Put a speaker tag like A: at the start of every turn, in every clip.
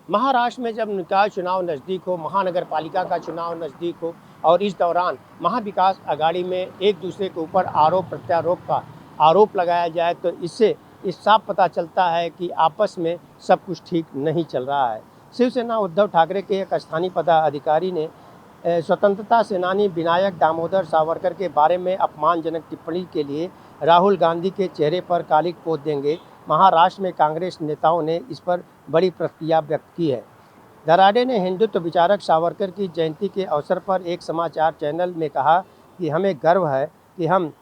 A: महाराष्ट्र में जब निकाय चुनाव नज़दीक हो, महानगर पालिका का चुनाव नज़दीक हो और इस दौरान महाविकास आघाड़ी में एक दूसरे के ऊपर आरोप प्रत्यारोप का आरोप लगाया जाए तो इससे साफ पता चलता है कि आपस में सब कुछ ठीक नहीं चल रहा है। शिवसेना उद्धव ठाकरे के एक स्थानीय पदाधिकारी ने स्वतंत्रता सेनानी विनायक दामोदर सावरकर के बारे में अपमानजनक टिप्पणी के लिए राहुल गांधी के चेहरे पर कालिक पोत देंगे। महाराष्ट्र में कांग्रेस नेताओं ने इस पर बड़ी प्रतिक्रिया व्यक्त की है। दराडे ने हिंदुत्व विचारक सावरकर की जयंती के अवसर पर एक समाचार चैनल में कहा कि हमें गर्व है कि हम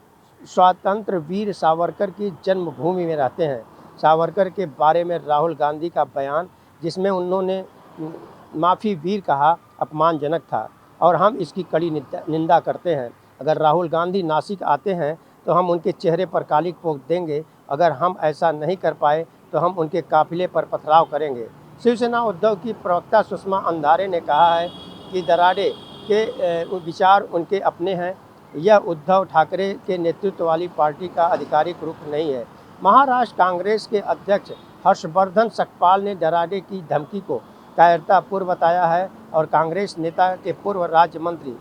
A: स्वतंत्र वीर सावरकर की जन्मभूमि में रहते हैं। सावरकर के बारे में राहुल गांधी का बयान, जिसमें उन्होंने माफ़ी वीर कहा, अपमानजनक था और हम इसकी कड़ी निंदा करते हैं। अगर राहुल गांधी नासिक आते हैं तो हम उनके चेहरे पर कालिक पोत देंगे। अगर हम ऐसा नहीं कर पाए तो हम उनके काफिले पर पथराव करेंगे। शिवसेना उद्धव की प्रवक्ता सुषमा अंधारे ने कहा है कि दराडे के विचार उनके अपने हैं। यह उद्धव ठाकरे के नेतृत्व वाली पार्टी का आधिकारिक रुख नहीं है। महाराष्ट्र कांग्रेस के अध्यक्ष हर्षवर्धन सकपाल ने दराडे की धमकी को कायरतापूर्ण बताया है और कांग्रेस नेता के पूर्व राज्य मंत्री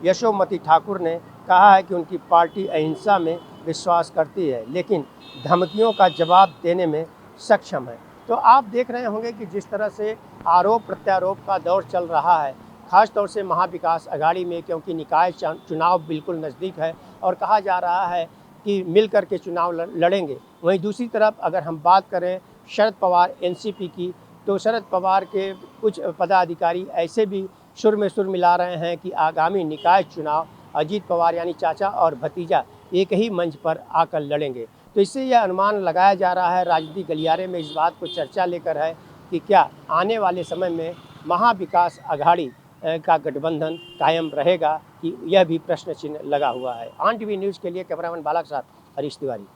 A: यशोमती ठाकुर ने कहा है कि उनकी पार्टी अहिंसा में विश्वास करती है लेकिन धमकियों का जवाब देने में सक्षम है। तो आप देख रहे होंगे कि जिस तरह से आरोप प्रत्यारोप का दौर चल रहा है, खास तौर से महाविकास आघाड़ी में, क्योंकि निकाय चुनाव बिल्कुल नज़दीक है और कहा जा रहा है कि मिलकर के चुनाव लड़ेंगे। वहीं दूसरी तरफ अगर हम बात करें शरद पवार एनसीपी की, तो शरद पवार के कुछ पदाधिकारी ऐसे भी सुर में सुर मिला रहे हैं कि आगामी निकाय चुनाव अजीत पवार यानी चाचा और भतीजा एक ही मंच पर आकर लड़ेंगे। तो इससे यह अनुमान लगाया जा रहा है, राजनीतिक गलियारे में इस बात को चर्चा लेकर है कि क्या आने वाले समय में महाविकास आघाड़ी का गठबंधन कायम रहेगा, कि यह भी प्रश्न चिन्ह लगा हुआ है। ऑन टीवी न्यूज़ के लिए कैमरामैन बालक के साथ हरीश तिवारी।